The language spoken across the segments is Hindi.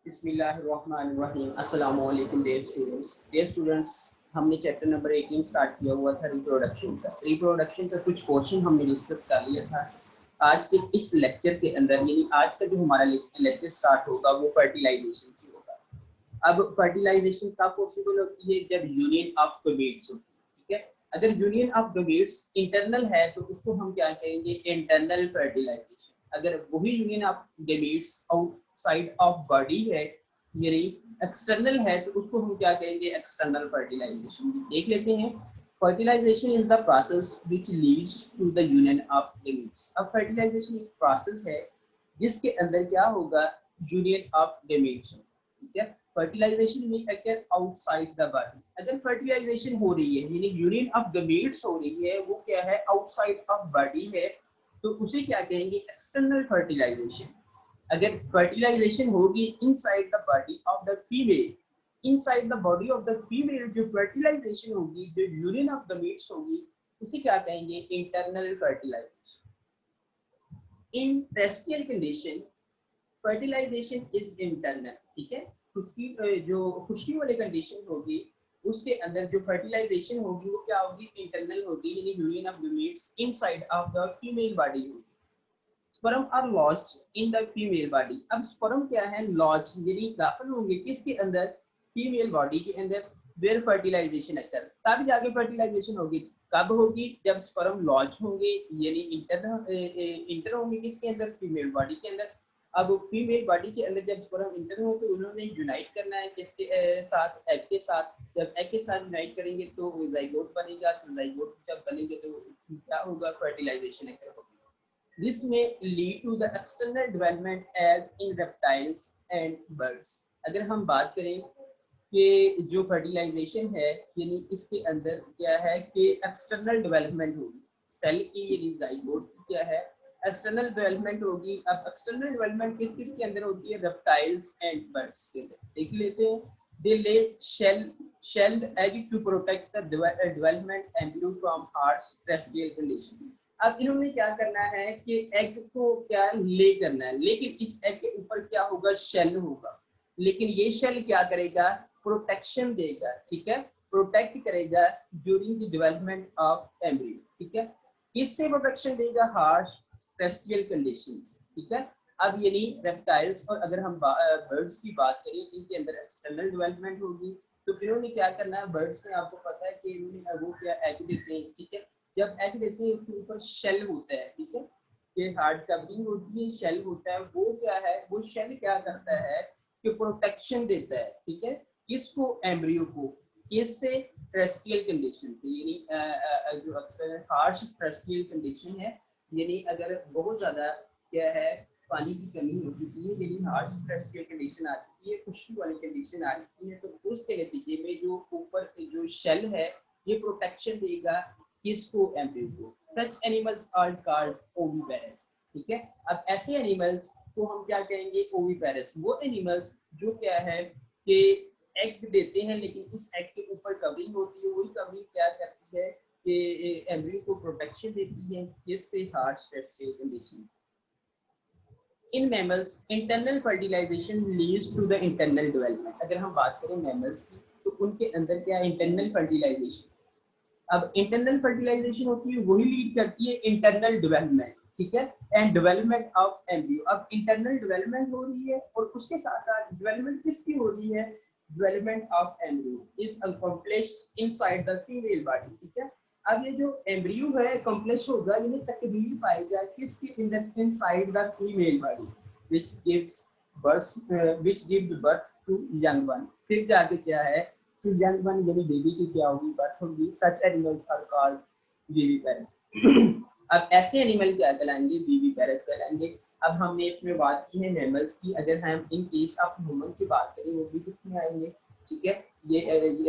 बिस्मिल्लाहिर्रहमानिर्रहीम। अस्सलाम वालेकुम डियर स्टूडेंट्स, हमने चैप्टर नंबर 18 स्टार्ट किया हुआ था रिप्रोडक्शन का कुछ पोर्शन हमने डिस्कस कर लिया था। आज के इस लेक्चर के अंदर यानी आज का जो हमारा लेक्चर स्टार्ट होगा वो फर्टिलाइजेशन से होगा। अब फर्टिलाइजेशन तब पॉसिबल होती है जब यूनियन ऑफ गमेट्स होती है, ठीक है। अगर यूनियन ऑफ गमेट्स इंटरनल है तो उसको हम क्या कहेंगे, इंटरनल फर्टिलाइजेशन। अगर वही union of gametes outside of body है यानी एक्सटर्नल है तो उसको हम क्या कहेंगे, एक्सटर्नल फर्टिलाइजेशन। देख लेते हैं। Fertilisation is the process which leads to the union of gametes. अब फर्टिलाइजेशन एक प्रोसेस है जिसके अंदर क्या होगा, यूनियन ऑफ गमेट्स, ठीक है। फर्टिलाइजेशन में अगर आउटसाइड द बॉडी, अगर फर्टिलाइजेशन हो रही है यानी यूनियन ऑफ गमेट्स हो रही है, वो क्या है, आउटसाइड ऑफ बॉडी है, तो उसे क्या कहेंगे, एक्सटर्नल फर्टिलाइजेशन। अगर फर्टिलाइजेशन होगी inside the body of the female, inside the body of the female जो फर्टिलाइजेशन होगी, जो यूनियन ऑफ गमेट्स होगी, उसे क्या कहेंगे, internal fertilisation. In terrestrial condition fertilisation is internal, ठीक है। खुशकी वाली कंडीशन होगी उसके अंदर जो फर्टिलाइजेशन होगी वो क्या होगी, इंटरनल होगी, यानी union of gametes inside of the female body होगी। Sperm are lodged in the female body. अब स्पर्म क्या है, लॉज यानी दाखिल होंगे किसके अंदर, फीमेल बॉडी के अंदर, वेयर फर्टिलाइजेशन अकर, तब जाके फर्टिलाइजेशन होगी। कब होगी, जब स्पर्म लॉज होंगे यानी इंटर होंगे किसके अंदर, फीमेल बॉडी के अंदर। अब फीमेल बॉडी के अंदर जब स्पर्म इंटर हो तो उन्होंने यूनाइट करना है किसके साथ, एग के साथ। जब एग के साथ यूनाइट करेंगे तो जाइगोट बनेगा, तो जाइगोट जब बनेंगे तो क्या होगा, फर्टिलाइजेशन होगी। This may lead to the external development as in reptiles and birds। अगर हम बात करें कि जो फर्टिलाइजेशन है यानी इसके अंदर क्या है कि एक्सटर्नल डेवलपमेंट होगी सेल की, यानी जाइगोट की क्या है, एक्सटर्नल डेवलपमेंट होगी। अब एक्सटर्नल डेवलपमेंट किस किस के अंदर होती है, रेप्टाइल्स एंड बर्ड्स के अंदर। देख लेते हैं। दे ले shelled egg to protect the development embryo from harsh terrestrial conditions। अब इन्होंने क्या करना है कि एग को क्या ले करना है, लेकिन इस एग के ऊपर क्या होगा, शेल होगा, लेकिन ये शेल क्या करेगा, प्रोटेक्शन देगा, ठीक है, प्रोटेक्ट करेगा during the development of embryo, ठीक है। किससे प्रोटेक्शन देगा, हार्श टेरेस्ट्रियल कंडीशंस, ठीक है। अब यानी रेप्टाइल्स और अगर हम बर्ड्स की बात करें, इनके अंदर एक्सटर्नल डेवलपमेंट होगी, तो इन्होंने क्या करना है, बर्ड्स में आपको पता है कि इन्होंने वो क्या एग देते हैं, ठीक है। जब एग देते हैं उसके ऊपर शेल होता है, ठीक है, ये हार्ड कवरिंग होती है, शेल होता है, वो क्या है, वो शेल क्या करता है कि प्रोटेक्शन देता है, ठीक है, किसको, एम्ब्रियो को, किससे, टेरेस्ट्रियल कंडीशन से, यानी जो अक्सर हार्श टेरेस्ट्रियल कंडीशन है, यानी अगर बहुत ज्यादा क्या है, पानी की कमी हो चुकी है, यानी हार्श टेरेस्ट्रियल कंडीशन आ चुकी है, खुश्की वाली कंडीशन आ चुकी है, तो उसके नतीजे में जो ऊपर जो शेल है ये प्रोटेक्शन देगा किसको, एम्ब्रियो को। Such animals are called oviparous, ठीक है। अब ऐसे एनिमल्स को हम क्या कहेंगे, ओविपेरस। वो एनिमल्स जो क्या है कि एग देते हैं लेकिन उस एग के ऊपर कवरिंग होती है, वही कवरिंग क्या करती है कि एम्ब्रियो को प्रोटेक्शन देती है जिससे harsh terrestrial condition. In mammals internal fertilisation leads to the internal development. अगर हम बात करें मैमल्स की तो उनके अंदर क्या है, इंटरनल फर्टिलाइजेशन। अब इंटरनल फर्टिलाइजेशन होती है वही लीड करती है इंटरनल डेवलपमेंट, ठीक है, एंड डेवलपमेंट ऑफ एम्ब्रियो। अब इंटरनल डेवलपमेंट हो रही है और उसके साथ साथ डेवलपमेंट किसकी हो रही है, development of embryo is accomplished inside the female body, ठीक है। अब ये जो एम्ब्रियो है अकम्प्लिश होगा यानी तकमील पाएगा किसके अंदर, inside the female body which gives birth to young one. फिर जाके क्या है, तो यंग वन यानी बेबी की क्या होगी, बर्थ होगी। Such animals are called viviparous. अब ऐसे एनिमल क्या कहलाएंगे, विविपेरस कहलाएंगे। अब हमने इसमें बात की है मैमल्स की, अगर हम इन केस ऑफ ह्यूमन की बात करें वो भी किसमें आएंगे, ठीक है। ये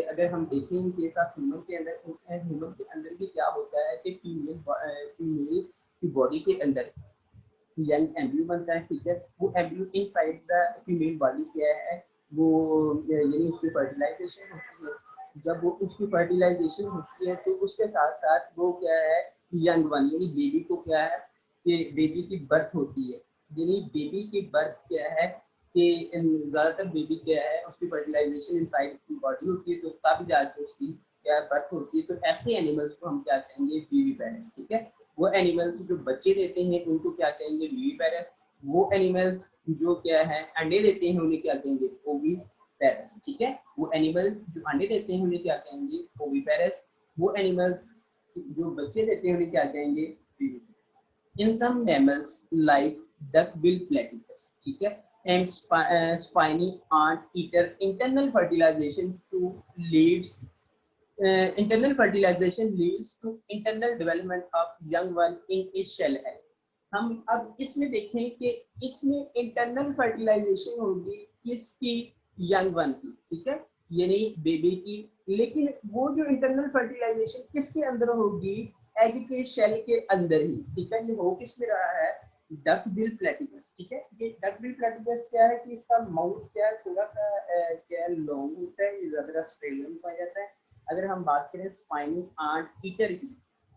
अगर हम देखें इन केस ऑफ ह्यूमन के अंदर, ह्यूमन के अंदर भी क्या होता है कि फीमेल की बॉडी के अंदर यंग एम्ब्रियो बनता है, ठीक है। वो embryo inside the female body क्या है, वो यानी उसकी फर्टिलाइजेशन होती है। जब वो उसकी फर्टिलाइजेशन होती है तो उसके साथ साथ वो क्या है, यंग वन यानी बेबी को क्या है कि बेबी की बर्थ होती है, यानी बेबी की बर्थ क्या है कि ज़्यादातर बेबी क्या है उसकी फर्टिलाइजेशन इनसाइड की बॉडी होती है, तो तब जाके उसकी क्या बर्थ होती है। तो ऐसे एनिमल्स को हम क्या कहेंगे, बीवी पेरेंट्स, ठीक है। वो एनिमल्स जो बच्चे देते हैं उनको क्या कहेंगे, बीवी पेरेंट्स। वो एनिमल्स जो क्या है अंडे देते हैं उन्हें क्या कहेंगे, ओवी पेरेंट्स, ठीक है। वो एनिमल जो अंडे देते हैं उन्हें क्या कहेंगे, ओवी पेरेंट्स। वो एनिमल्स जो बच्चे देते हैं उन्हें क्या कहेंगे, बीवी। In some mammals like duckbill platypus, ठीक है, and spiny ant-eater, internal fertilization leads to internal development of young one in its shell egg। हम अब इसमें देखें कि इसमें इंटरनल फर्टिलाइजेशन होगी किसकी, यंग वन की, ठीक है, यानी बेबी की। लेकिन वो जो इंटरनल फर्टिलाइजेशन किसके अंदर होगी, एग के शेल के अंदर ही, ठीक है। ये हो किस में रहा है, डक बिल प्लेटिपस, ठीक है। ये डक बिल प्लेटिपस क्या है कि इसका माउथ क्या है, थोड़ा सा क्या है, लॉन्ग होता है, ये ज्यादा ऑस्ट्रेलिया में पाया जाता है। अगर हम बात करें स्पाइनी आंट ईटर की,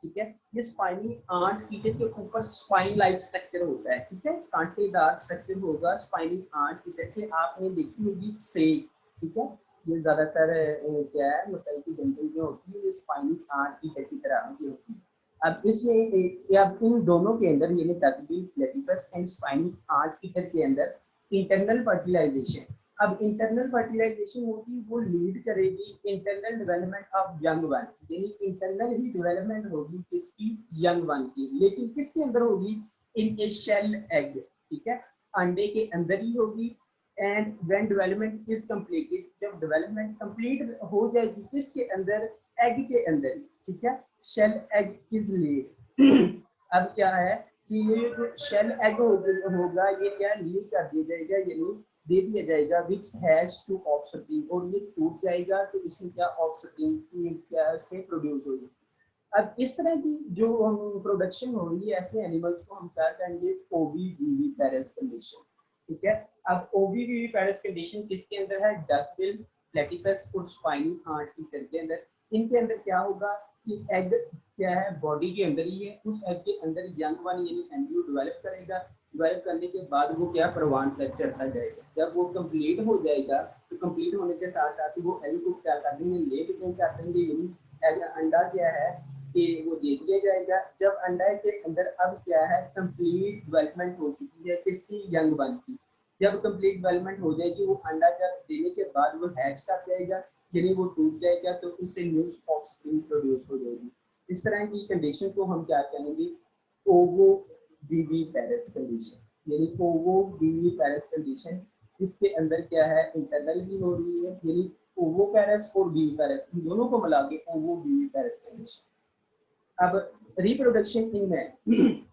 ठीक है, ये स्पाइनी आंट ईटर के ऊपर स्पाइन लाइक स्ट्रक्चर होता है, ठीक है, कांटेदार स्ट्रक्चर होगा स्पाइनी आंट ईटर के। आपने देखी होगी सेक, ठीक है, ये ज्यादातर क्या है मतलब की जंतु जो होती है ये स्पाइनी आंट ईटर की तरह की होती है। अब इसमें अब इन दोनों के अंदर यानी duckbill platypus and spiny anteater के अंदर इंटरनल फर्टिलाइजेशन, अब इंटरनल फर्टिलाइजेशन होगी वो लीड करेगी internal development of young one, यानी इंटरनल ही डेवलपमेंट होगी किसकी, यंग वन की। लेकिन किसके अंदर होगी, इन ए शेल एग, ठीक है, अंडे के अंदर ही होगी। And when development is completed, जब डेवलपमेंट कंप्लीट हो जाएगी किसके अंदर, एग के अंदर, ठीक है, शेल एग इज लेड। अब क्या है कि ये जो शेल एग होगा ये क्या लीड कर दिया जाएगा, यानी दे दिया जाएगा, विच हैज टू ऑफस्प्रिंग, और ये टूट जाएगा तो इसमें क्या ऑफस्प्रिंग क्या से प्रोड्यूस होगी। अब इस तरह की जो प्रोडक्शन हो रही है ऐसे एनिमल्स को हम क्या कहेंगे, ओवी पेरेस कंडीशन, ठीक है। अब ओवी पेरेस कंडीशन किसके अंदर है, डकबिल प्लेटिपस और स्पाइनी आंट ईटर के अंदर। इनके अंदर क्या होगा कि एग क्या है बॉडी के अंदर ही है, उस एग के अंदर यंग वन यानी एम्ब्रियो डेवलप करेगा। डेवलप करने के बाद वो क्या परवान तक चढ़ता जाएगा। जब वो कंप्लीट हो जाएगा तो कंप्लीट होने के साथ साथ वो एग को क्या कर देंगे, लेट क्या करेंगे, यानी अंडा क्या है कि वो दे दिया जाएगा। जब अंडा के अंदर अब क्या है कंप्लीट डेवलपमेंट हो चुकी है किसकी, यंग वन की। जब कंप्लीट डेवलपमेंट हो जाएगी वो अंडा जब देने के बाद वो हैच कर जाएगा, यानी वो टूट जाएगा, तो उससे न्यू ऑफस्प्रिंग प्रोड्यूस हो जाएगी। इस तरह की कंडीशन को हम क्या कहेंगे, ओवो बीवी पेरेस कंडीशन, यानी ओवो बीवी पेरेस कंडीशन। इसके अंदर क्या है इंटरनल भी हो रही है, यानी ओवो पेरेस और बीवी पेरेस इन दोनों को मिला के ओवो बीवी पेरेस कंडीशन। अब रिप्रोडक्शन इन मैन,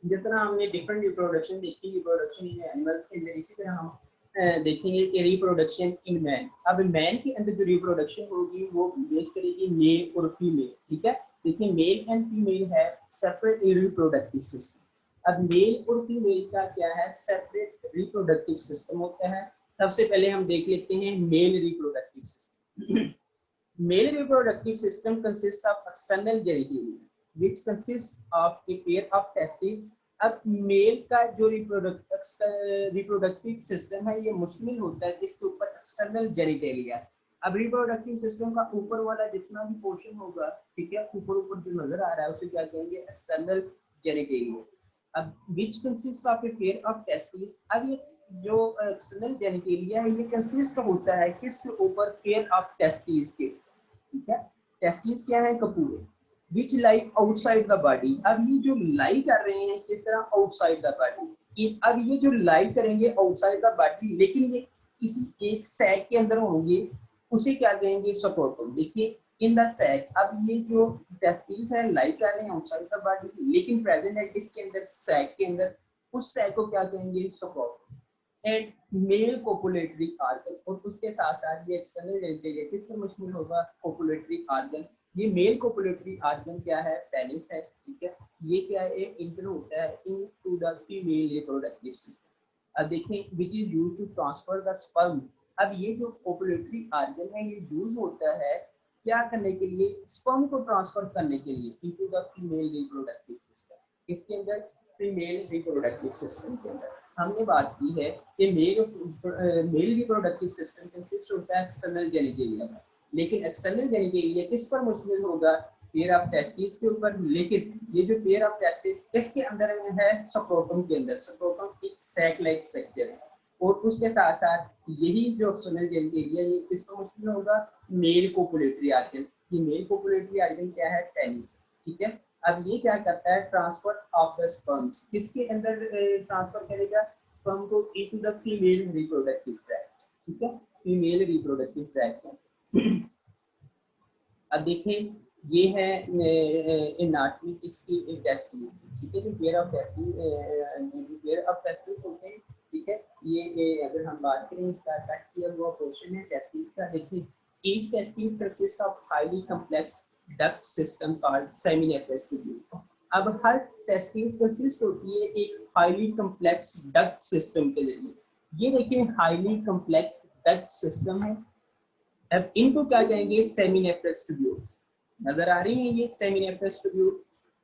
जितना हमने डिफरेंट रिप्रोडक्शन देखी, रिप्रोडक्शन इन एनिमल्स के अंदर, इसी तरह हम देखेंगे कि रिप्रोडक्शन इन मैन। अब मैन के अंदर जो रिप्रोडक्शन होगी वो बेस करेगी मेल और फीमेल, ठीक है। देखिए मेल एंड फीमेल है सेपरेट रिप्रोडक्टिव सिस्टम। अब मेल और फीमेल का क्या है, सेपरेट रिप्रोडक्टिव सिस्टम होता है। सबसे पहले हम देख लेते हैं male reproductive system. Male reproductive system consists of external genitalia, which consists of a pair of testes। अब मेल का जो रिप्रोडक्टिव सिस्टम है ये मुश्तमिल होता है इसके ऊपर एक्सटर्नल जेनिटेलिया। अब रिप्रोडक्टिव सिस्टम का ऊपर वाला जितना भी पोर्शन होगा, ठीक है, ऊपर ऊपर जो नजर आ रहा है उसे क्या कहेंगे, एक्सटर्नल जेनिटेलिया। अब which consist of a pair of testis. अब ये जो एक्सटर्नल जेनिटेलिया है ये कंसिस्ट होता है किसके ऊपर, पेयर ऑफ टेस्टिस के, ठीक है। टेस्टिस क्या है, कपूरे, विच लाई आउटसाइड द बॉडी। अब ये जो लाई कर रहे हैं किस तरह, आउटसाइड द बॉडी। अब ये जो लाई करेंगे आउटसाइड द बॉडी, लेकिन ये किसी एक सैक के अंदर होंगे, उसे क्या कहेंगे, स्क्रोटम। देखिए इन द सैक, अब ये जो टेस्टिस है लाई कर रहे हैं आउटसाइड द बॉडी, लेकिन प्रेजेंट है किसके अंदर, सैक के अंदर। उस सैक को क्या कहेंगे, scrotum. And male copulatory organ, और उसके साथ साथ ये एक्सटर्नल जेनिटेलिया किस पर मुश्तमिल होगा, कोपुलेटरी आर्गन। ये मेल कोपुलेटरी आर्गन क्या है, पेनिस है, ठीक है। ये क्या है, इंटर होता है into the female reproductive system. अब देखें which is used to transfer the sperm. अब ये जो कोपुलेटरी आर्गन है ये यूज होता है क्या करने के लिए, स्पर्म को ट्रांसफर करने के लिए into the female reproductive system. इसके अंदर फीमेल रिप्रोडक्टिव सिस्टम के अंदर हमने बात की है कि मेल रिप्रोडक्टिव सिस्टम कंसिस्ट होता है एक्सटर्नल जेनिटेलिया में, लेकिन एक्सटर्नल जेनिटेलिया किस पर मुश्तमिल होगा? पेयर ऑफ टेस्टिस के ऊपर। लेकिन ये जो पेयर ऑफ टेस्टिस किसके अंदर है? स्क्रोटम के अंदर। स्क्रोटम एक सैक लाइक स्ट्रक्चर है, और उसके साथ साथ यही जो एक्सटर्नल जेनिटेलिया ये किस पर मुश्तमिल होगा? Male copulatory organ. ये मेल कोपुलेटरी ऑर्गन क्या है? पेनिस। ठीक है। अब ये क्या करता है? ट्रांसफर ऑफ द स्पर्म्स किसके अंदर ट्रांसफर करेगा? स्पर्म को into the female reproductive tract. ठीक है, फीमेल रिप्रोडक्टिव ट्रैक्ट। अब देखें, ये है एनाटॉमी इसकी टेस्टिस। ठीक है, जो पेयर ऑफ टेस्टिस होते हैं। ठीक है, ये अगर हम बात करें इसका कट किया हुआ पोर्शन है टेस्टिस का। देखिए, each testis consist of highly complex duct system called seminiferous tubule. अब हर टेस्टिस कंसिस्ट होती है एक हाईली कॉम्प्लेक्स डक्ट सिस्टम के जरिए। ये देखिए हाईली कॉम्प्लेक्स डक्ट सिस्टम है। अब इनको क्या कहेंगे? Seminiferous tubules. नजर आ रही है ये seminiferous tubule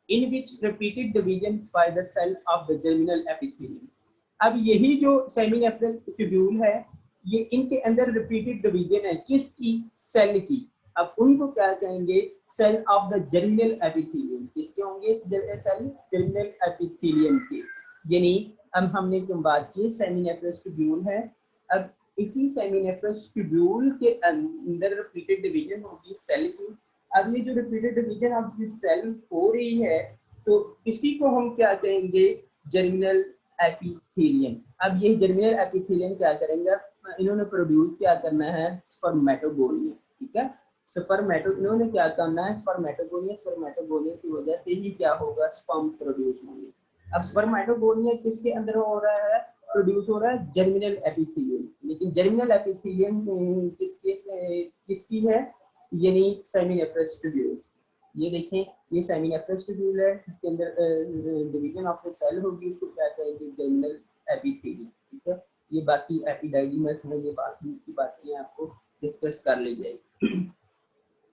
in which repeated division by the cell of the germinal epithelium. अब यही जो सेमिनेफ्रस ट्यूब्यूल है, ये इनके अंदर रिपीटेड डिवीजन है किसकी? सेल की। अब उनको क्या कहेंगे? Cell of the germinal epithelium. किसके होंगे सेल? जर्मिनल एपिथेलियम के। यानी अब हमने जो बात की सेमिनेफ्रस ट्यूब्यूल है, अब इसी सेमिनेफ्रस ट्यूब्यूल के अंदर रिपीटेड डिवीजन होगी सेल की। अब ये जो repeated division of this cell हो रही है, तो इसी को हम क्या कहेंगे? Germinal epithelium. अब ये जर्मिनल एपिथेलियम क्या करेंगे? इन्होंने प्रोड्यूस क्या करना है? स्पर्मेटोगोनिया। ठीक है, इन्होंने क्या करना है? स्पर्मेटोगोनिया। स्पर्मेटोगोनिया की वजह से ही क्या होगा? स्पर्म प्रोड्यूस होंगे। अब स्पर्मेटोगोनिया किसके अंदर हो रहा है? प्रोड्यूस हो रहा है जर्मिनल एपिथेलियम। लेकिन जर्मिनल एपिथेलियम किसकी है? यानी सेमिनेफ्रस ट्यूब्यूल। ये देखें, ये सेमिनेफ्रस ट्यूब्यूल है, इसके अंदर डिवीजन ऑफ द सेल होगी, उसको क्या कहेंगे? Germinal epithelium. ठीक है, ये बाकी एपिडाइडिमस में ये बाकी बातें आपको डिस्कस कर ली जाएगी।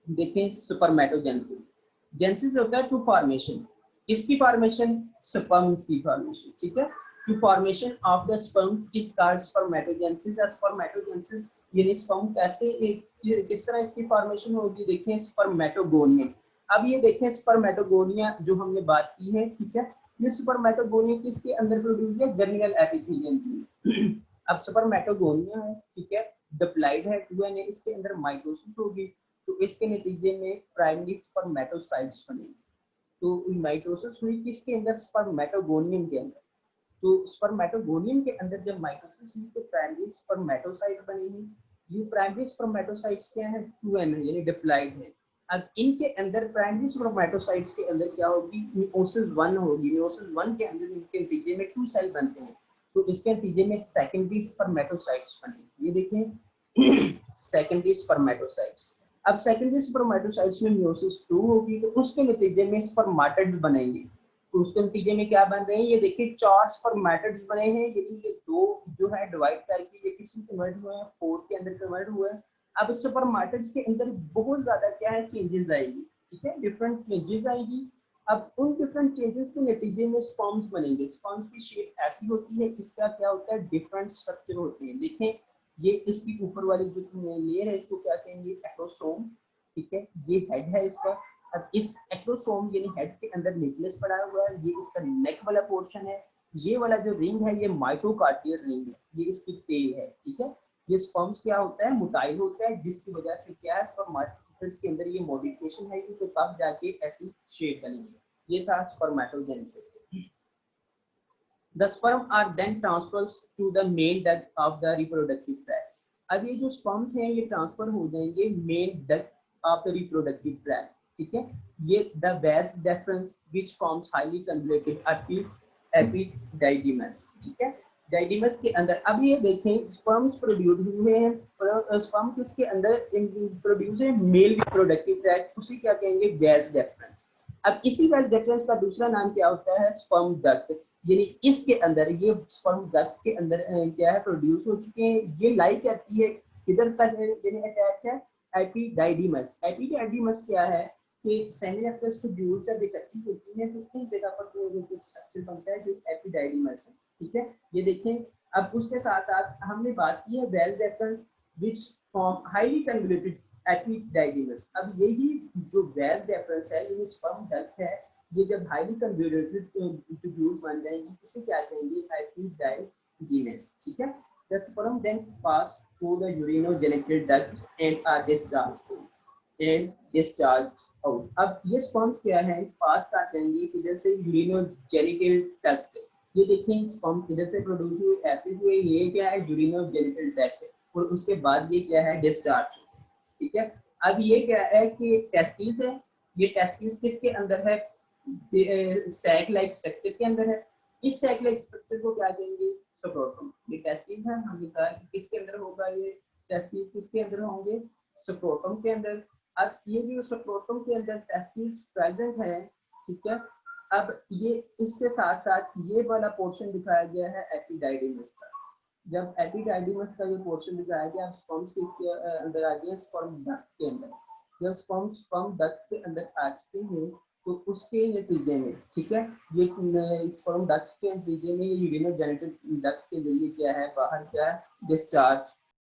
देखें, स्पर्मेटोजेनेसिस। जेनेसिस होता है टू फॉर्मेशन। किसकी फॉर्मेशन? स्पर्म की फॉर्मेशन। ठीक है, to formation of the sperm is called spermatogenesis. Spermatogenesis यानी स्पर्म कैसे किस तरह इसकी फॉर्मेशन होगी? देखें, स्पर्मेटोगोनिया। अब ये देखें स्पर्मेटोगोनिया जो हमने बात की है। ठीक है, ये स्पर्मेटोगोनिया किसके अंदर प्रोड्यूस है? जर्मिनल एपिथेलियम की। अब स्पर्मेटोगोनिया है, ठीक है, डिप्लॉइड है, इसके अंदर माइटोसिस होगी, तो इसके नतीजे में प्राइमरी स्पर्मेटोसाइट्स बनेंगे। तो माइटोसिस हुई किसके अंदर? स्पर्मेटोगोनियम के अंदर। तो स्पर्मेटोगोनियम के अंदर जब माइटोसिस हुई तो प्राइमरी स्पर्मेटोसाइट बनेगी। ये प्राइमरी स्पर्मेटोसाइट्स क्या है? 2n है, यानी डिप्लॉइड है। अब इनके अंदर प्राइमरी स्पर्मेटोसाइट्स के अंदर क्या होगी? मियोसिस 1 होगी। मियोसिस 1 के अंदर इनके नतीजे में 2 सेल बनते हैं, तो इसके नतीजे में सेकेंडरी स्पर्मेटोसाइट्स बनेंगे। ये देखें सेकेंडरी स्पर्मेटोसाइट्स। अब सेकेंडरी स्पर्मेटोसाइट्स में मियोसिस 2 होगी, तो उसके नतीजे में स्पर्मेटिड्स बनेंगे। तो उसके नतीजे में क्या बन रहे हैं? ये देखिए 4 स्पर्मेटिड्स बने हैं, यानी ये 2 जो है डिवाइड करके ये किसमें कन्वर्ट हुए हैं? 4 के अंदर कन्वर्ट हुए हैं। अब स्पर्मेटिड्स के अंदर बहुत ज्यादा क्या है? चेंजेस आएगी। ठीक है, डिफरेंट चेंजेस आएगी। अब उन डिफरेंट चेंजेस के नतीजे में स्पर्म्स बनेंगे। स्पर्म्स की शेप ऐसी होती है, इसका क्या होता है? डिफरेंट स्ट्रक्चर होते हैं। देखें, ये इसकी ऊपर वाली जो लेयर है इसको क्या कहेंगे? एक्रोसोम। ठीक है, ये हेड है इसका। अब इस एक्रोसोम यानी हेड के अंदर न्यूक्लियस पड़ा हुआ है, ये इसका नेक वाला पोर्शन है। ये वाला जो रिंग है ये माइटोकार्डियल रिंग है, ये इसकी टेल है। ठीक है, ये स्पर्म्स क्या होता है? मोटाइल होता है, जिसकी वजह से क्या है? स्पर्मेटोजेनेसिस के अंदर ये मॉडिफिकेशन है, तो तब जाके ऐसी शेप बनेगी। ये था spermatogenesis. The sperm are then transferred to the main duct of the reproductive tract. अब ये जो स्पर्म्स हैं ये ट्रांसफर हो जाएंगे main duct of the reproductive tract. ठीक है, ये the vas deferens which forms highly convoluted epididymis। ठीक है, डाइडिमस के अंदर अब ये देखें स्पर्म्स प्रोड्यूस हुए हैं। स्पर्म किसके अंदर प्रोड्यूस है? मेल रिप्रोडक्टिव ट्रैक्ट, उसी क्या कहेंगे? vas deferens। अब इसी vas deferens का दूसरा नाम क्या होता है? Sperm duct. यानी इसके अंदर ये स्पर्म डक्ट के अंदर क्या है? प्रोड्यूस हो चुके हैं। ये लाई करती है किधर तक? यानी अटैच है एपिडाइडिमस। एपिडाइडिमस क्या है कि सेमिनेफ्रस ट्यूब्यूल जब इकट्ठी होती है तो इस जगह पर जो स्ट्रक्चर बनता है जो एपिडाइडिमस है। ठीक है, ये देखें। अब उसके साथ साथ हमने बात की है well reference which form highly convoluted epididymis. अब यही जो वेल रेफरेंस है, ये स्पर्म डक्ट है, ये जब हाईली कन्वोल्यूटेड ट्यूब्यूल बन जाएंगी, इसे क्या कहेंगे, एपिडाइडिमस। ठीक है, the sperm then pass through the urinogenital duct and are discharge out. अब ये स्पर्म्स क्या है, पास आ जाएंगे इधर से यूरिनोजेनिटल डक्ट। ये देखें स्पर्म इधर से प्रोड्यूस हुए, ऐसे हुए, ये क्या है, यूरिनोजेनिटल डक्ट, और उसके बाद ये क्या है, डिस्चार्ज। ठीक है, अब ये क्या है कि टेस्टिस है, ये टेस्टिस किसके अंदर है, सैक लाइक स्ट्रक्चर के अंदर है। इस सैक लाइक स्ट्रक्चर को क्या कहेंगे, स्क्रोटम। ये टेस्टिस है, हमने कहा कि किसके अंदर होगा, ये टेस्टिस किसके अंदर होंगे, स्क्रोटम के अंदर। अब ये जो स्क्रोटम के अंदर टेस्टिस प्रेजेंट है, ठीक है, अब ये इसके साथ साथ ये वाला पोर्शन दिखाया गया है एपिडाइडिमस का। जब एपिडाइडिमस का ये पोर्शन दिखाया गया, अब स्पर्म्स किसके अंदर आ गए, स्पर्म डक्ट के अंदर। जब स्पर्म डक्ट के अंदर आ चुके हैं, तो उसके नतीजे में, ठीक है, ये स्पर्म डक्ट के नतीजे में ये यूरिनोजेनिटल डक्ट के जरिए क्या है, बाहर क्या है, डिस्चार्ज